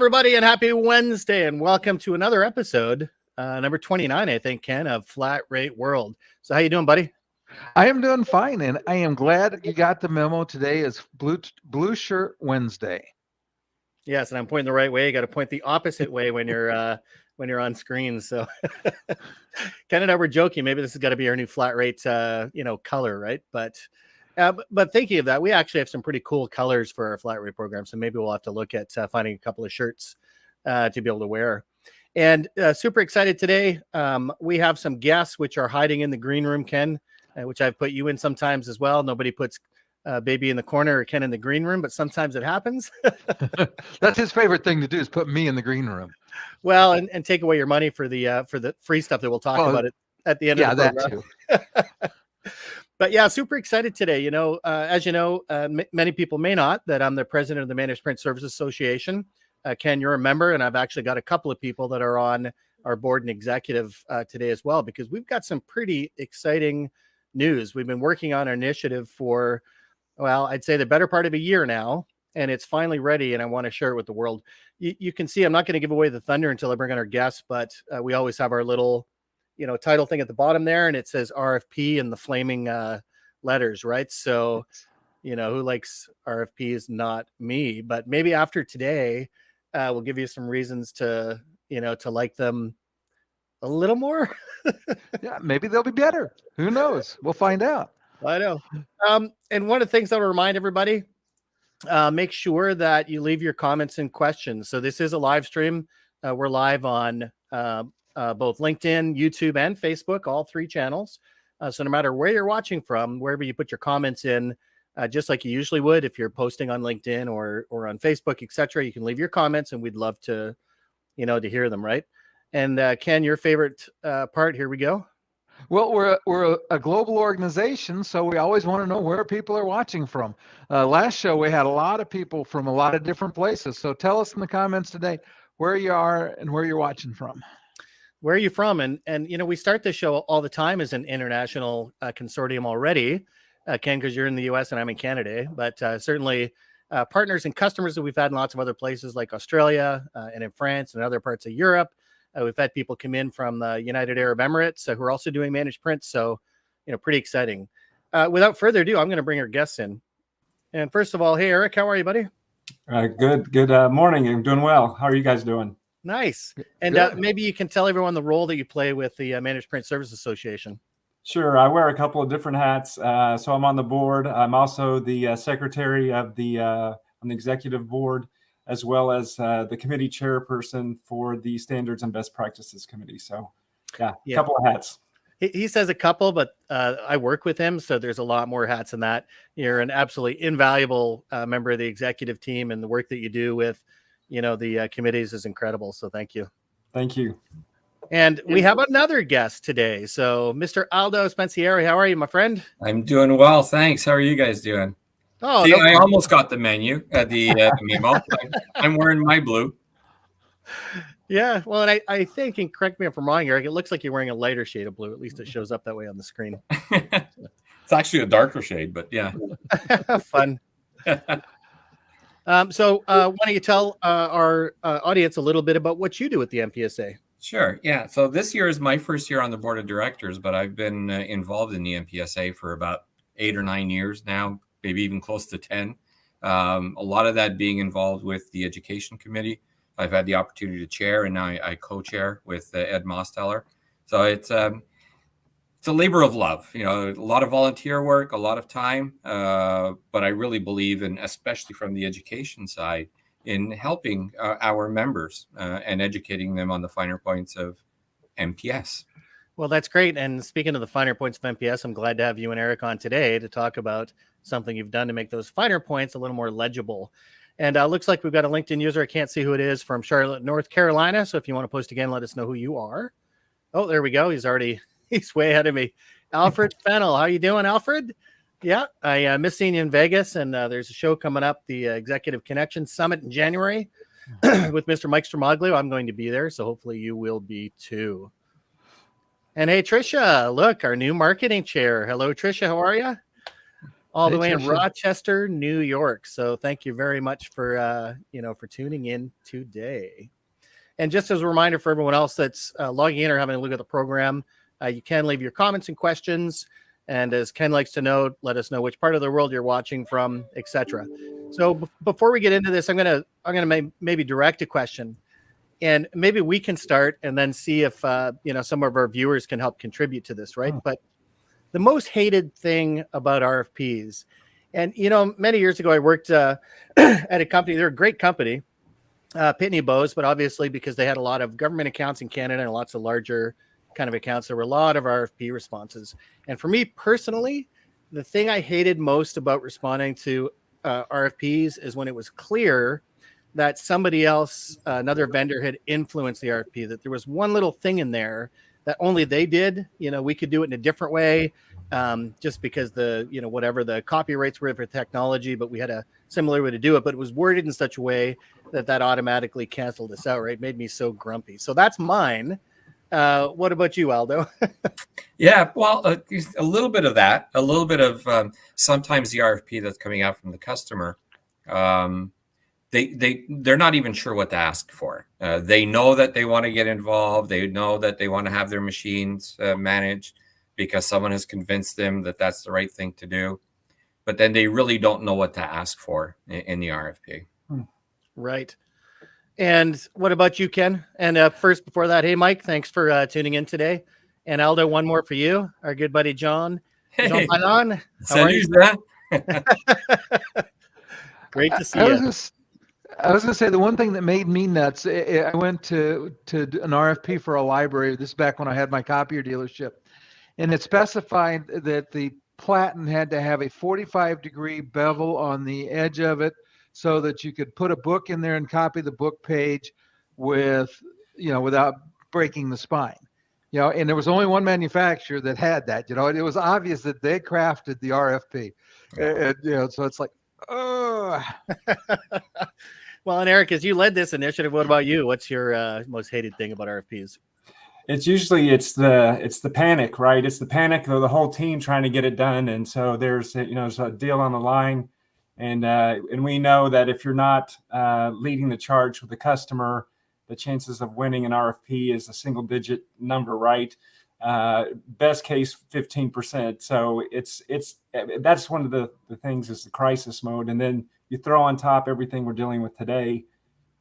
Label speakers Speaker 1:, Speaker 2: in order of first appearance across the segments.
Speaker 1: everybody, and happy Wednesday, and welcome to another episode, number 29, I think, Ken, of Flat Rate World. So how you doing, buddy?
Speaker 2: I am doing fine, and I am glad you got the memo. Today is Blue Shirt Wednesday.
Speaker 1: Yes, and I'm pointing the right way. You got to point the opposite way when you're on screen. So Ken and I were joking. Maybe this has got to be our new flat rate, color, right? But thinking of that, we actually have some pretty cool colors for our flat rate program. So maybe we'll have to look at finding a couple of shirts to be able to wear. And super excited today. We have some guests which are hiding in the green room, Ken, which I've put you in sometimes as well. Nobody puts baby in the corner or Ken in the green room, but sometimes it happens.
Speaker 2: That's his favorite thing to do, is put me in the green room.
Speaker 1: Well, and take away your money for the free stuff that we'll talk about it at the end of the program.
Speaker 2: That too.
Speaker 1: But yeah, super excited today. As you know, many people may not, that I'm the president of the Managed Print Services Association. Ken, you're a member, and I've actually got a couple of people that are on our board and executive today as well, because we've got some pretty exciting news. We've been working on our initiative for, well, I'd say the better part of a year now, and it's finally ready, and I want to share it with the world. You can see I'm not going to give away the thunder until I bring on our guests, but we always have our little title thing at the bottom there, and it says RFP in the flaming letters, right? So, who likes RFPs? Not me, but maybe after today, we'll give you some reasons to like them a little more.
Speaker 2: Yeah, maybe they'll be better. Who knows? We'll find out.
Speaker 1: I know. And one of the things I want to remind everybody, make sure that you leave your comments and questions. So this is a live stream. We're live on both LinkedIn, YouTube, and Facebook, all three channels. So no matter where you're watching from, wherever you put your comments in, just like you usually would if you're posting on LinkedIn or on Facebook, etc., you can leave your comments, and we'd love to hear them, right? And Ken, your favorite part, here we go.
Speaker 2: Well, we're a global organization, so we always want to know where people are watching from. Last show, we had a lot of people from a lot of different places. So tell us in the comments today where you are and where you're watching from.
Speaker 1: Where are you from? And we start this show all the time as an international consortium already, Ken, because you're in the U.S. and I'm in Canada. But certainly partners and customers that we've had in lots of other places like Australia and in France and other parts of Europe. We've had people come in from the United Arab Emirates who are also doing managed print. So, pretty exciting. Without further ado, I'm going to bring our guests in. And first of all, hey, Eric, how are you, buddy?
Speaker 3: Good morning. I'm doing well. How are you guys doing?
Speaker 1: Nice. And maybe you can tell everyone the role that you play with the Managed Print Services Association.
Speaker 3: Sure. I wear a couple of different hats. So I'm on the board. I'm also the secretary of on the executive board, as well as the committee chairperson for the Standards and Best Practices Committee. So, a couple of hats.
Speaker 1: He says a couple, but I work with him, so there's a lot more hats than that. You're an absolutely invaluable member of the executive team, and the work that you do with, the committees is incredible. So thank you.
Speaker 3: Thank you.
Speaker 1: And we have another guest today. So Mr. Aldo Spensieri, how are you, my friend?
Speaker 4: I'm doing well, thanks. How are you guys doing?
Speaker 1: Oh,
Speaker 4: see, I almost got the menu at the memo. I'm wearing my blue.
Speaker 1: Yeah, well, and I think, and correct me if I'm wrong, Eric, it looks like you're wearing a lighter shade of blue. At least it shows up that way on the screen.
Speaker 4: It's actually a darker shade, but yeah.
Speaker 1: Fun. So why don't you tell our audience a little bit about what you do at the MPSA?
Speaker 4: Sure, yeah. So this year is my first year on the board of directors, but I've been involved in the MPSA for about 8 or 9 years now, maybe even close to 10. A lot of that being involved with the education committee. I've had the opportunity to chair, and now I co-chair with Ed Mosteller. So it's a labor of love, a lot of volunteer work, a lot of time. But I really believe in, especially from the education side, in helping our members and educating them on the finer points of MPS.
Speaker 1: Well, that's great. And speaking of the finer points of MPS, I'm glad to have you and Eric on today to talk about something you've done to make those finer points a little more legible. And looks like we've got a LinkedIn user. I can't see who it is, from Charlotte, North Carolina. So if you want to post again, let us know who you are. Oh, there we go. He's way ahead of me. Alfred Fennell. How you doing, Alfred? Yeah, I miss seeing you in Vegas. And there's a show coming up, the Executive Connection Summit in January with Mr. Mike Stramaglio. I'm going to be there, so hopefully you will be too. And hey, Tricia, look, our new marketing chair. Hello, Tricia. How are you? all the
Speaker 2: Thanks,
Speaker 1: way in
Speaker 2: Michelle.
Speaker 1: Rochester, New York. So thank you very much for for tuning in today. And just as a reminder for everyone else that's logging in or having a look at the program, you can leave your comments and questions. And as Ken likes to know, let us know which part of the world you're watching from, etc. So before we get into this, I'm gonna maybe direct a question, and maybe we can start and then see if some of our viewers can help contribute to this, right? But the most hated thing about RFPs, and many years ago I worked at a company. They're a great company, Pitney Bowes, but obviously because they had a lot of government accounts in Canada and lots of larger kind of accounts, there were a lot of RFP responses. And for me personally, the thing I hated most about responding to RFPs is when it was clear that somebody else, another vendor, had influenced the RFP, that there was one little thing in there that only they did. We could do it in a different way, just because whatever the copyrights were for technology, but we had a similar way to do it, but it was worded in such a way that automatically canceled us out, right? It made me so grumpy. So that's mine. What about you, Aldo?
Speaker 4: Yeah, well, a little bit of that, a little bit of sometimes the RFP that's coming out from the customer, they're not even sure what to ask for. They know that they want to get involved. They know that they want to have their machines managed because someone has convinced them that that's the right thing to do. But then they really don't know what to ask for in the RFP.
Speaker 1: Right. And what about you, Ken? And first, before that, hey, Mike, thanks for tuning in today. And Aldo, one more for you, our good buddy John.
Speaker 4: Hey,
Speaker 1: John Panon, how are you? Great to see you.
Speaker 2: I was going to say the one thing that made me nuts. I went to an RFP for a library. This is back when I had my copier dealership, and it specified that the platen had to have a 45-degree bevel on the edge of it, so that you could put a book in there and copy the book page without breaking the spine. And there was only one manufacturer that had that. It was obvious that they crafted the RFP. So it's like, oh.
Speaker 1: Well, and Eric, as you led this initiative, what about you? What's your most hated thing about RFPs?
Speaker 3: It's usually the panic, right? It's the panic of the whole team trying to get it done, and so there's a deal on the line, and we know that if you're not leading the charge with the customer, the chances of winning an RFP is a single-digit number, right? Best case 15%. So that's one of the things is the crisis mode, and then you throw on top everything we're dealing with today,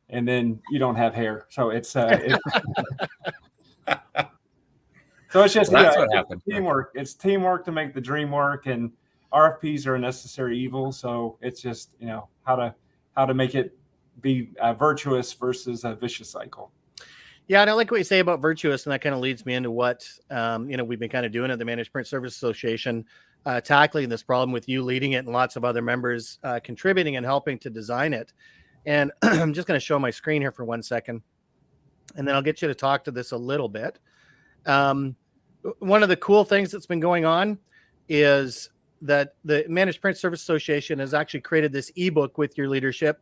Speaker 3: and then you don't have hair. So it's so it's just
Speaker 4: that's what happened.
Speaker 3: Teamwork. It's teamwork to make the dream work, and RFPs are a necessary evil. So it's just how to make it be virtuous versus a vicious cycle.
Speaker 1: Yeah, and I like what you say about virtuous, and that kind of leads me into what we've been kind of doing at the Managed Print Service Association, tackling this problem with you leading it and lots of other members contributing and helping to design it. And I'm just going to show my screen here for 1 second, and then I'll get you to talk to this a little bit. One of the cool things that's been going on is that the Managed Print Service Association has actually created this ebook with your leadership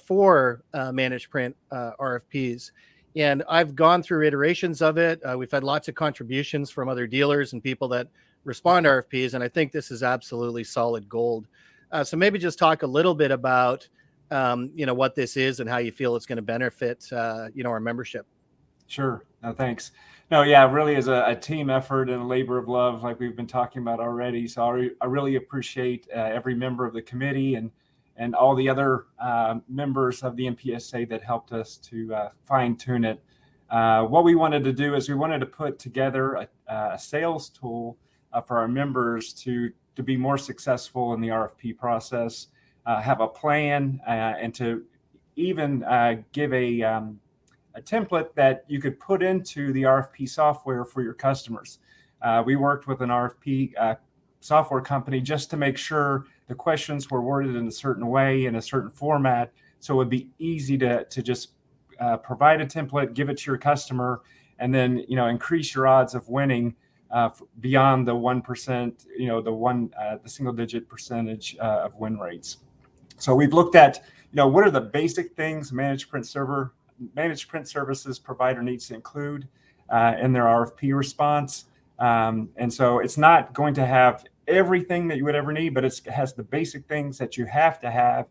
Speaker 1: for managed print RFPs. And I've gone through iterations of it. We've had lots of contributions from other dealers and people that respond to RFPs. And I think this is absolutely solid gold. So maybe just talk a little bit about, what this is and how you feel it's going to benefit, our membership.
Speaker 3: Sure. No, thanks. No, yeah, it really is a team effort and a labor of love, like we've been talking about already. So I really appreciate every member of the committee and all the other members of the Mpsa that helped us to fine tune it. What we wanted to do is we wanted to put together a sales tool for our members to be more successful in the RFP process, have a plan, and to even give a template that you could put into the RFP software for your customers. We worked with an RFP software company just to make sure the questions were worded in a certain way, in a certain format, so it would be easy to just provide a template, give it to your customer, and then increase your odds of winning beyond the 1%, the single-digit percentage of win rates. So we've looked at what are the basic things managed print services provider needs to include in their RFP response. And so it's not going to have everything that you would ever need, but it has the basic things that you have to have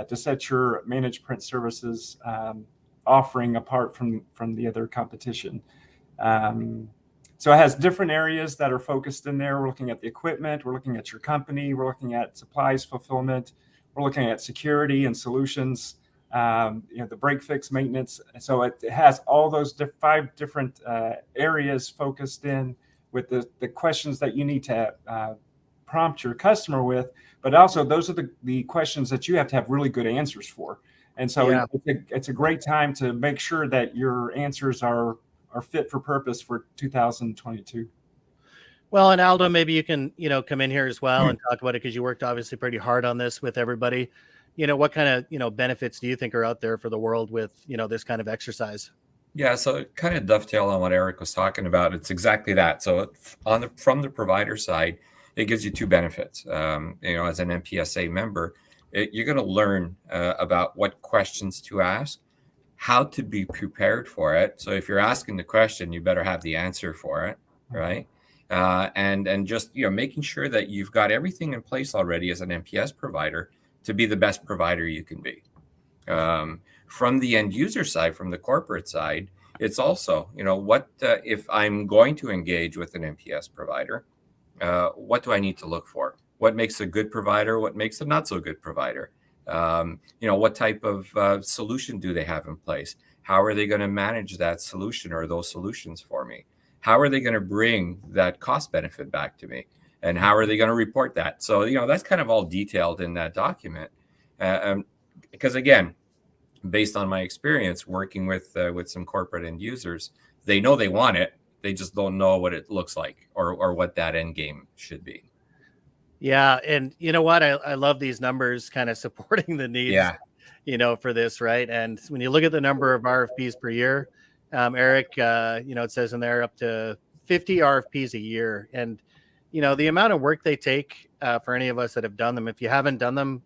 Speaker 3: to set your managed print services offering apart from the other competition. So it has different areas that are focused in there. We're looking at the equipment, we're looking at your company, we're looking at supplies fulfillment, we're looking at security and solutions, the break fix maintenance. So it has all those 5 different areas focused in with the questions that you need to prompt your customer with, but also those are the questions that you have to have really good answers for. And so it's a great time to make sure that your answers are fit for purpose for 2022.
Speaker 1: Well, and Aldo, maybe you can, come in here as well and talk about it, because you worked obviously pretty hard on this with everybody. What kind of, benefits do you think are out there for the world with, this kind of exercise?
Speaker 4: Yeah, so it kind of dovetail on what Eric was talking about. It's exactly that. So from the provider side, it gives you 2 benefits. As an MPSA member, you're going to learn about what questions to ask, how to be prepared for it. So if you're asking the question, you better have the answer for it, right? And just making sure that you've got everything in place already as an MPS provider to be the best provider you can be. From the end user side, from the corporate side, it's also what if I'm going to engage with an MPS provider, what do I need to look for? What makes a good provider? What makes a not so good provider? What type of solution do they have in place? How are they going to manage that solution or those solutions for me? How are they going to bring that cost benefit back to me? And how are they going to report that? So, that's kind of all detailed in that document. Because again, based on my experience working with some corporate end users, they know they want it. They just don't know what it looks like or what that end game should be.
Speaker 1: Yeah. And you know what? I love these numbers kind of supporting the needs, for this, right? And when you look at the number of RFPs per year, Eric, it says in there up to 50 RFPs a year. And, the amount of work they take for any of us that have done them, if you haven't done them,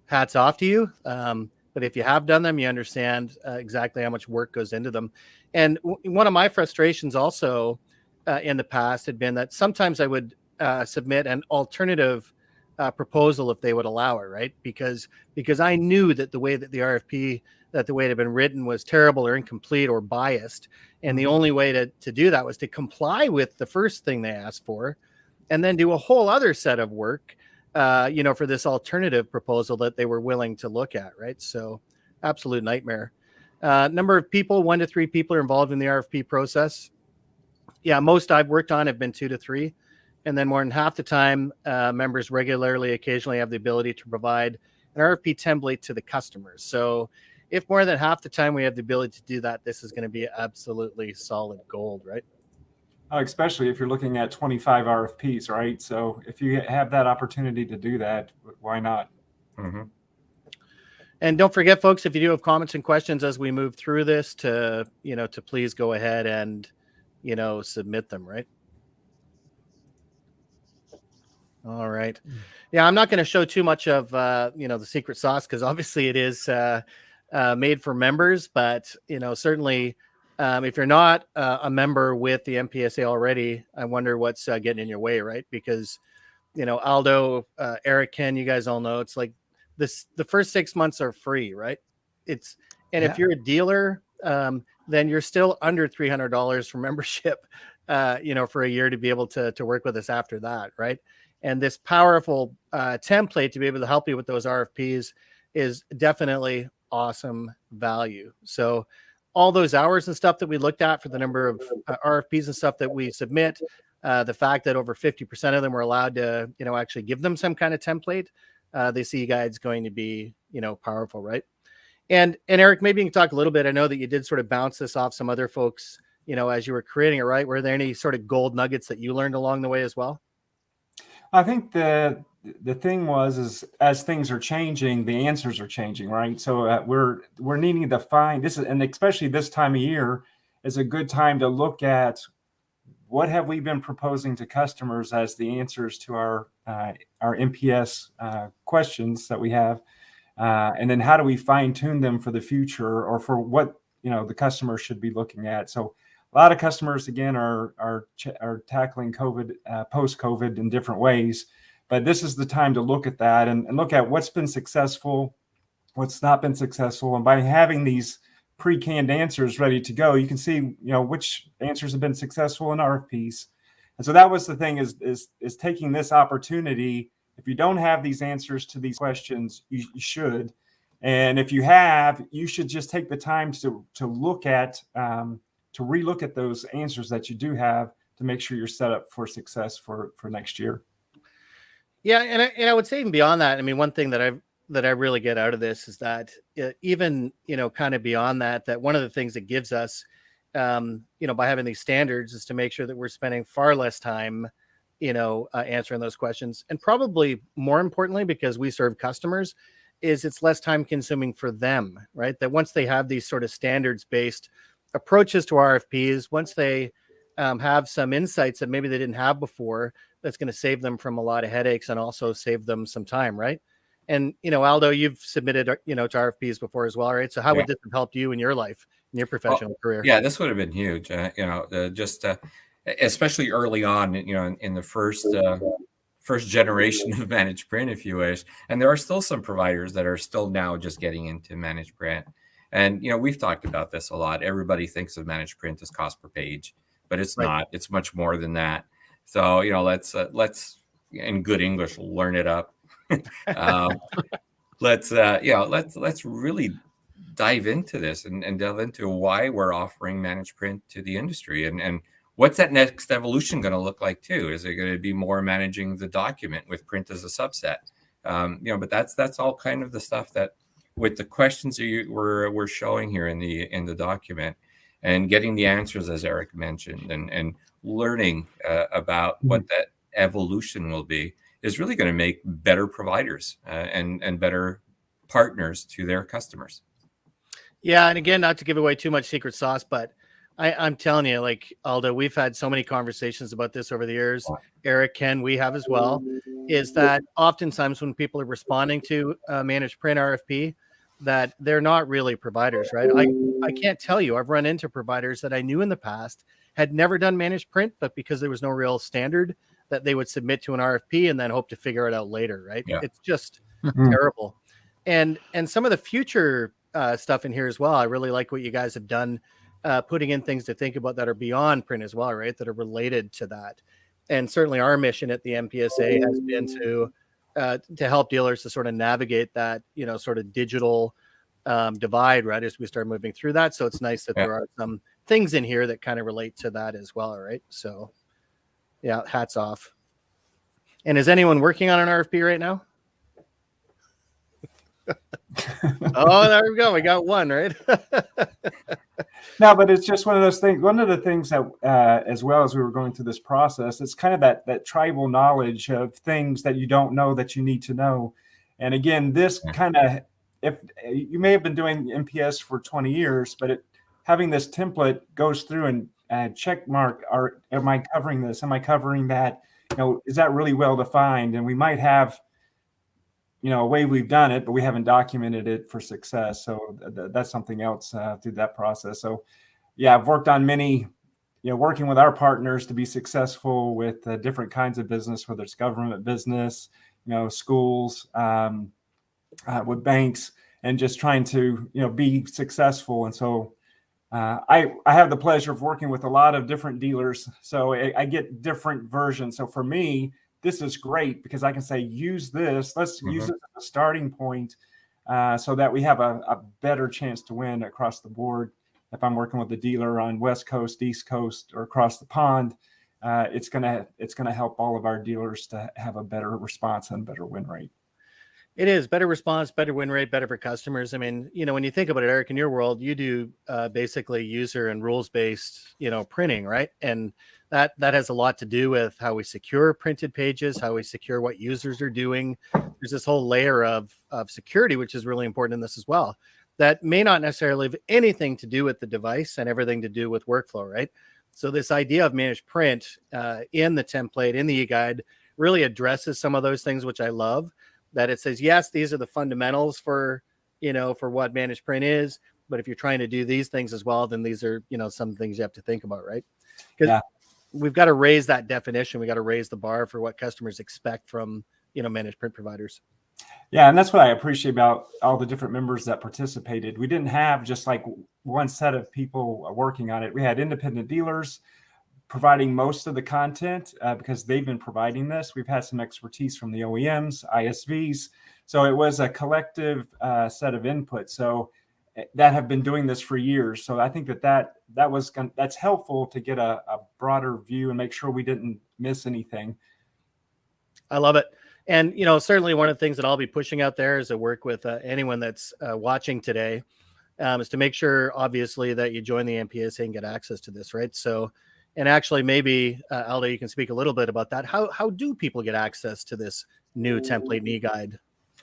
Speaker 1: hats off to you. But if you have done them, you understand exactly how much work goes into them. And one of my frustrations also in the past had been that sometimes I would submit an alternative proposal if they would allow it, right? Because I knew that the way that the RFP, that the way it had been written was terrible or incomplete or biased. And the only way to do that was to comply with the first thing they asked for and then do a whole other set of work, for this alternative proposal that they were willing to look at, right? So absolute nightmare. Number of people, 1 to 3 people are involved in the RFP process. Yeah, most I've worked on have been 2 to 3. And then more than half the time, members regularly, occasionally have the ability to provide an RFP template to the customers. So if more than half the time we have the ability to do that, this is going to be absolutely solid gold, right?
Speaker 3: Especially if you're looking at 25 RFPs, right? So if you have that opportunity to do that, why not?
Speaker 4: Mm-hmm.
Speaker 1: And don't forget, folks, if you do have comments and questions as we move through this, to please go ahead and, submit them, right? All right. Yeah, I'm not going to show too much of, the secret sauce, because obviously it is made for members. But, certainly if you're not a member with the MPSA already, I wonder what's getting in your way, right? Because, Aldo, Eric, Ken, you guys all know it's like the first 6 months are free, right? If you're a dealer, then you're still under $300 for membership, for a year to be able to work with us after that, right? And this powerful template to be able to help you with those RFPs is definitely awesome value. So all those hours and stuff that we looked at for the number of RFPs and stuff that we submit, the fact that over 50% of them were allowed to, actually give them some kind of template, they see you guys going to be, powerful, right? And Eric, maybe you can talk a little bit. I know that you did sort of bounce this off some other folks, as you were creating it, right? Were there any sort of gold nuggets that you learned along the way as well?
Speaker 3: I think the thing is as things are changing, the answers are changing, right? So we're needing to find this, and especially this time of year is a good time to look at what have we been proposing to customers as the answers to our MPS questions that we have, and then how do we fine tune them for the future or for what the customer should be looking at. So a lot of customers, again, are tackling COVID, post-COVID in different ways. But this is the time to look at that and look at what's been successful, what's not been successful. And by having these pre-canned answers ready to go, you can see, which answers have been successful in RFPs. And so that was the thing, is taking this opportunity. If you don't have these answers to these questions, you should. And if you have, you should just take the time to look at, to relook at those answers that you do have to make sure you're set up for success for next year.
Speaker 1: Yeah, and I would say even beyond that, I mean, one thing that I really get out of this is that even, kind of beyond that one of the things that gives us, by having these standards is to make sure that we're spending far less time, answering those questions. And probably more importantly, because we serve customers, is it's less time consuming for them, right? That once they have these sort of standards based approaches to RFPs, once they have some insights that maybe they didn't have before, that's going to save them from a lot of headaches and also save them some time, right? And, Aldo, you've submitted, to RFPs before as well, right? So how would this have helped you in your life, in your professional career?
Speaker 4: Yeah, this would have been huge, especially early on, in the first generation of managed print, if you wish. And there are still some providers that are still now just getting into managed print. And, we've talked about this a lot. Everybody thinks of managed print as cost per page, but it's not. It's much more than that. So, let's in good English, learn it up. Let's really dive into this and delve into why we're offering managed print to the industry, and what's that next evolution going to look like too? Is it going to be more managing the document with print as a subset? But that's all kind of the stuff that, with the questions that we're showing here in the document, and getting the answers, as Eric mentioned, and learning about what that evolution will be, is really going to make better providers and better partners to their customers.
Speaker 1: Yeah, and again, not to give away too much secret sauce, but I'm telling you, like, Aldo, we've had so many conversations about this over the years. Eric, Ken, we have as well, is that oftentimes when people are responding to a managed print RFP, that they're not really providers, right? I can't tell you, I've run into providers that I knew in the past had never done managed print, but because there was no real standard, that they would submit to an RFP and then hope to figure it out later, right?
Speaker 4: Yeah.
Speaker 1: It's just terrible. And some of the future stuff in here as well, I really like what you guys have done, putting in things to think about that are beyond print as well, right? That are related to that. And certainly our mission at the MPSA has been to help dealers to sort of navigate that, sort of digital divide, right, as we start moving through that. So it's nice that there are some things in here that kind of relate to that as well, right? So yeah, hats off. And is anyone working on an RFP right now? Oh, there we go. We got one, right?
Speaker 3: No, but it's just one of those things. One of the things that, as well as we were going through this process, it's kind of that tribal knowledge of things that you don't know that you need to know. And again, this kind of, if you may have been doing MPS for 20 years, but having this template goes through and check mark, am I covering this? Am I covering that? Is that really well defined? And we might have, a way we've done it, but we haven't documented it for success. So that's something else through that process. So yeah, I've worked on many, working with our partners to be successful with different kinds of business, whether it's government business, schools, with banks, and just trying to, be successful. And so I have the pleasure of working with a lot of different dealers. So I get different versions. So for me, this is great because I can say, use this. Let's use it as a starting point so that we have a better chance to win across the board. If I'm working with a dealer on West Coast, East Coast, or across the pond, it's gonna help all of our dealers to have a better response and better win rate.
Speaker 1: It is better response, better win rate, better for customers. I mean, when you think about it, Eric, in your world, you do basically user and rules-based, printing, right? And that has a lot to do with how we secure printed pages, how we secure what users are doing. There's this whole layer of security, which is really important in this as well. That may not necessarily have anything to do with the device and everything to do with workflow, right? So this idea of managed print in the template, in the e-guide, really addresses some of those things, which I love. That it says, yes, these are the fundamentals for what managed print is. But if you're trying to do these things as well, then these are, some things you have to think about, right? Because
Speaker 3: Yeah.
Speaker 1: we've got to raise that definition. We got to raise the bar for what customers expect from, managed print providers.
Speaker 3: Yeah, and that's what I appreciate about all the different members that participated. We didn't have just like one set of people working on it. We had independent dealers providing most of the content because they've been providing this. We've had some expertise from the OEMs, ISVs. So it was a collective set of input. So that have been doing this for years. So I think that's helpful to get a broader view and make sure we didn't miss anything.
Speaker 1: I love it. And, certainly one of the things that I'll be pushing out there is to work with anyone that's watching today is to make sure, obviously, that you join the MPSA and get access to this, right? So, and actually maybe, Aldo, you can speak a little bit about that. How do people get access to this new template and e-guide?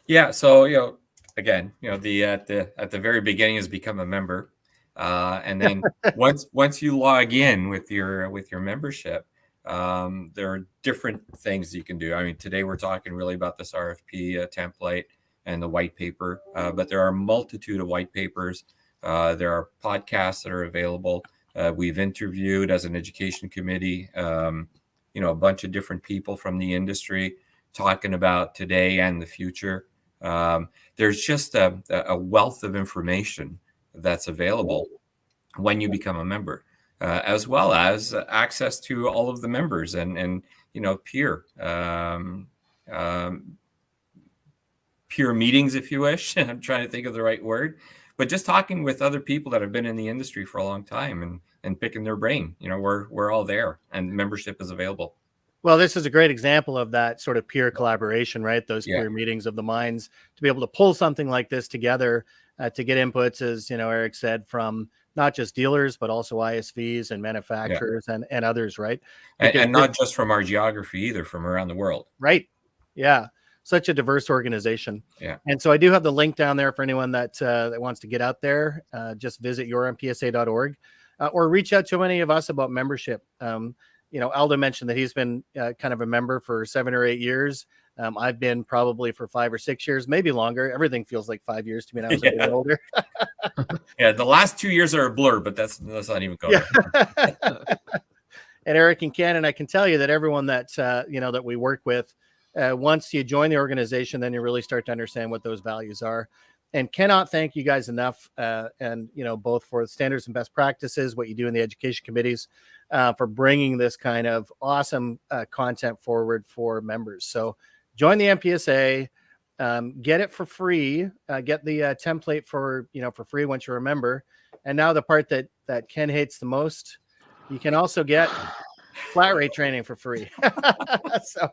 Speaker 4: Yeah. So, again, at the very beginning is become a member. And then once you log in with your membership, there are different things you can do. I mean, today we're talking really about this RFP template and the white paper, but there are a multitude of white papers. There are podcasts that are available. We've interviewed as an education committee, a bunch of different people from the industry talking about today and the future. There's just a wealth of information that's available when you become a member. As well as access to all of the members and peer meetings, if you wish. I'm trying to think of the right word, but just talking with other people that have been in the industry for a long time and picking their brain. We're all there, and membership is available.
Speaker 1: Well, this is a great example of that sort of peer collaboration, right? Those peer meetings of the minds to be able to pull something like this together to get inputs, as Eric said, from not just dealers, but also ISVs and manufacturers and others, right?
Speaker 4: And not just from our geography either, from around the world.
Speaker 1: Right. Yeah. Such a diverse organization.
Speaker 4: Yeah.
Speaker 1: And so I do have the link down there for anyone that wants to get out there. Just visit yourmpsa.org or reach out to any of us about membership. Aldo mentioned that he's been kind of a member for 7 or 8 years. I've been probably for 5 or 6 years, maybe longer. Everything feels like 5 years to me now. I was a bit older.
Speaker 4: Yeah, the last 2 years are a blur, but let's not even go there.
Speaker 1: And Eric and Ken, and I can tell you that everyone that that we work with, once you join the organization, then you really start to understand what those values are. And cannot thank you guys enough, and both for the standards and best practices, what you do in the education committees, for bringing this kind of awesome content forward for members. So join the MPSA, get it for free, get the template for free once you're a member. And now the part that Ken hates the most, you can also get flat rate training for free. So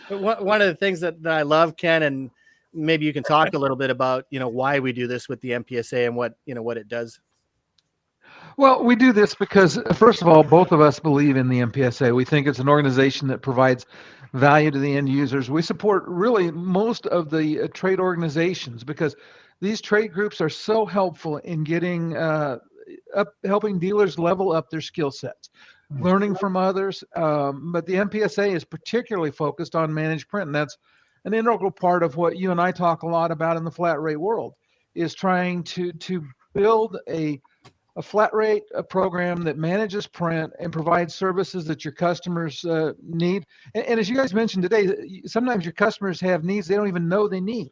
Speaker 1: one of the things that I love, Ken, and maybe you can talk a little bit about, why we do this with the MPSA and what it does.
Speaker 2: Well, we do this because, first of all, both of us believe in the MPSA. We think it's an organization that provides value to the end users. We support really most of the trade organizations because these trade groups are so helpful in getting helping dealers level up their skill sets, learning from others. But the MPSA is particularly focused on managed print, and that's an integral part of what you and I talk a lot about in the flat rate world, is trying to build a flat rate program that manages print and provides services that your customers need. And as you guys mentioned today, sometimes your customers have needs they don't even know they need.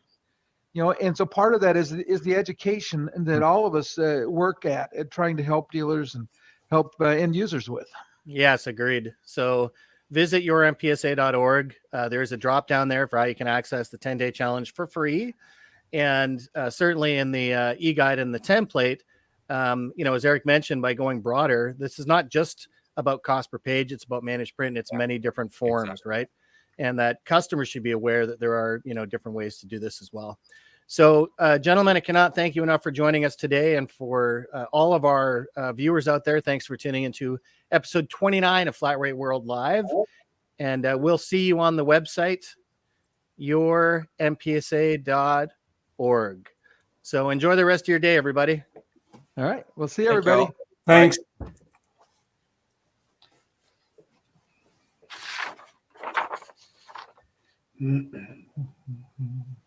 Speaker 2: And so part of that is the education that all of us work at trying to help dealers and help end users with.
Speaker 1: Yes, agreed. So visit yourmpsa.org. There's a drop down there for how you can access the 10-day challenge for free. And certainly in the e-guide and the template, as Eric mentioned, by going broader, this is not just about cost per page. It's about managed print in its many different forms, exactly. Right? And that customers should be aware that there are, different ways to do this as well. So, gentlemen, I cannot thank you enough for joining us today. And for all of our viewers out there, thanks for tuning into episode 29 of Flat Rate World Live. And we'll see you on the website, yourmpsa.org. So enjoy the rest of your day, everybody.
Speaker 2: All right. We'll see everybody.
Speaker 3: Thanks. Bye.